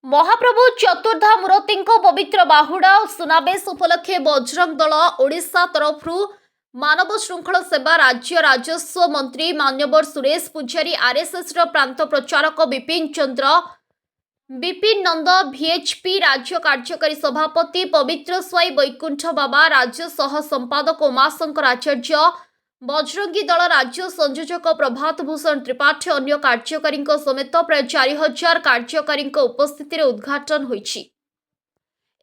महाप्रभु चतुर्धा मूर्ति पवित्र बाहुड़ा और सुनाबेश उपलक्षे बजरंग दल ओडिशा तरफ मानव श्रृंखला सेवा राज्य राजस्व मंत्री मान्यवर सुरेश पूजारी आरएसएस प्रांत प्रचारक विपिन नंद भिएचपी राज्य कार्यकारी सभापति पवित्र स्वाई वैकुंठ बाबा राज्य सह संपादक उमाशंकर आचार्य बजरंगी दल राज्य संयोजक प्रभात भूषण त्रिपाठी अन्य कार्यकारी समेत प्राय 4000 कार्यकारी उपस्थित उद्घाटन होइछि।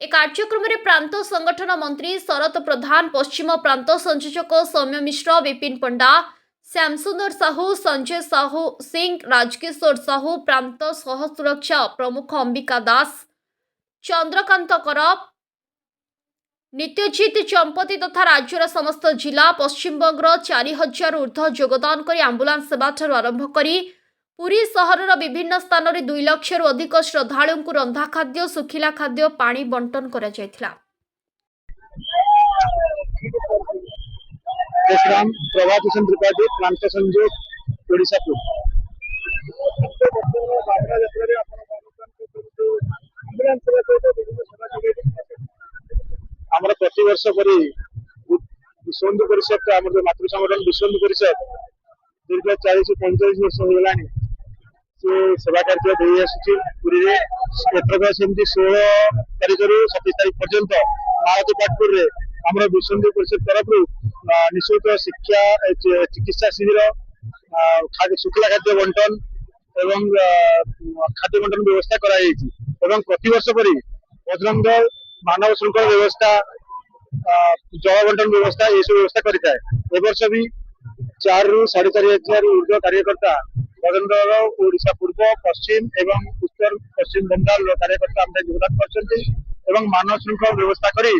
ए कार्यक्रम में प्रांत संगठन मंत्री शरत प्रधान पश्चिम प्रांत संयोजक सौम्य मिश्र विपिन पंडा श्यामसुंदर साहू संजय साहू सिंह राजकिशोर साहू प्रांत सह सुरक्षा प्रमुख अंबिका दास चंद्रकांत कर नित्यजित चंपती तथा राज्यर समस्त जिला पश्चिमबंग 4000 ऊर्ध्व योगदान कर आंबुलांस सेवा ठारू आरंभ करी पुरी सहर विभिन्न स्थान में 2 लाख अधिक श्रद्धालु रंधा खाद्य सुखिला खाद्य पानी बंटन करा जायथिला। प्रभात भूषण त्रिपाठी प्रांत संयोजक ओडिशा आमर प्रति वर्ष परी विश्वबंधु परिषद मातृ संगठन विश्वबंधु परिषद दीर्घ 40-45 वर्ष होगा से सेवा कार्य दे आसुरी एथरक सेमती 16 तारीख रु 27 तारीख पर्यंत महारती पाटपुर आम विश्वबंधु परिषद तरफ निःशुल्क शिक्षा चिकित्सा शिविर शुक्ला खाद्य बंटन एवं खाद्य बंटन व्यवस्था कर प्रति वर्ष परी बजरंग दल मानव श्रृंखला व्यवस्था जल बंटन व्यवस्था ये सब व्यवस्था करता है। ए वर्ष भी 4 ରୁ 4,500 ऊर्ध्व कार्यकर्ता बजरंग दल ओडिशा पूर्व पश्चिम एवं उत्तर पश्चिम बंगाल कार्यकर्ता आम योगदान कर मानव श्रृंखला व्यवस्था करी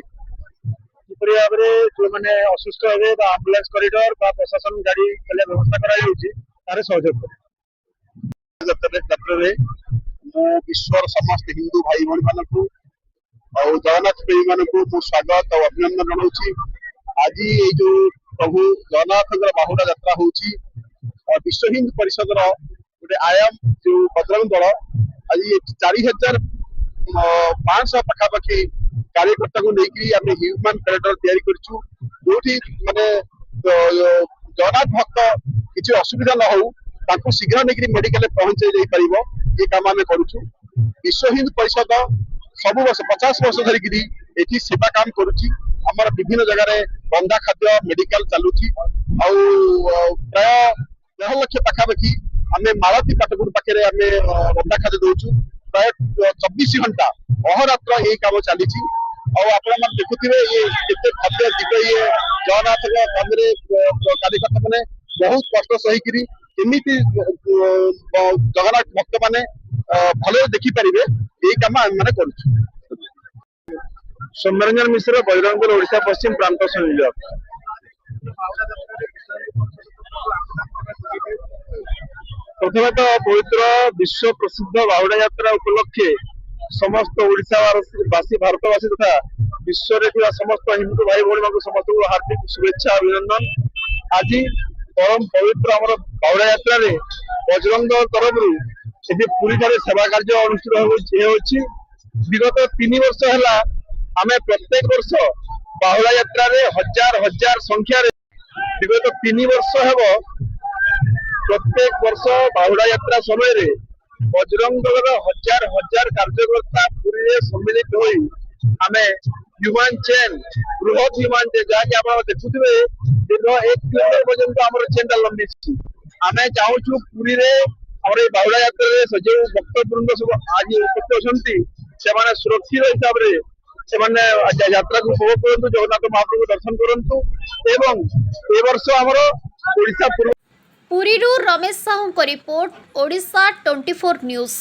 भाव में जो मैंने असुस्थ हे आंबुलांस कॉरिडोर प्रशासन गाड़ी व्यवस्था कर सहयोग करे विश्वर समस्त हिंदू भाई भाई मान और जगन्नाथ प्रेमी मान स्वागत और अभिनंदन जनाऊँ। आज ये जो प्रभु जगन्नाथ बाहुड़ा यात्रा होची विश्व हिंदू परिषद गोटे आयाम जो बजरंग दल आज 4000-500 पखापाखि कार्यकर्ता को लेकिन आम ह्यूमान कॉरिडोर तैयारी माने जगन्नाथ भक्त किसी असुविधा न हो शीघ्र नहीं मेडिकल पहुंचाई जाई परिबो ये काम आम करूँ। विश्व हिंदू परिषद सब वर्ष 50 वर्ष धरिकी ये सेवा काम करुच्ची आमर विभिन्न जगह रंधा खाद्य मेडिकल चलुची प्राय 1.5 लाख पखापाखि आम मालती पाटपुर पाखे आम रंधा खाद्य दौचु प्राय 24 घंटा अहरात्र ये काम चली आपण देखुवे ये खाद्य दिग ये जगन्नाथ कार्यकर्ता मैंने बहुत कष्ट सही जगन्नाथ भक्त मैंने भले देखिपारे यही कम आम मैंने कर सौम्यरंजन मिश्र बजरंग दल ओडिशा पश्चिम प्रांत संयोजक। प्रथम तो पवित्र विश्व प्रसिद्ध बाहुड़ा यात्रा उपलक्षे समस्त ओडिशावासी भारतवासी तथा विश्व में समस्त हिंदू भाई भाई समस्त हार्दिक शुभेच्छा अभिनंदन। आज परम पवित्र आम बाहुड़ा यात्रा बजरंग दल तरफ पूरी सेवा कार्य अनुष्ठित विगत 3 वर्ष है आम प्रत्येक वर्ष बाहुड़ा यात्रा हजार संख्यार विगत 3 वर्ष है प्रत्येक वर्ष बाहुड़ा यात्रा समय बजरंग दल हजार कार्यकर्ता पूरी सम्मिलित हो आम ह्यूमान चेन बृहत ह्यूमान चेन जहाँकि आप देखुए दीर्घ 1 किलोमीटर पर्यंत आम चेन लंबी आम चाहूँ पुरी आम बाहुड़ा यात्रा जो भक्तवृंद सब आज उपस्थित अच्छा सुरक्षित हिसाब से यात्रा को उपभोग करूँ जगन्नाथ महाप्रभु दर्शन करूँ एवं ए वर्ष आमर ओडिशा पुरी रमेश साहू रिपोर्ट ओडिशा 24 न्यूज।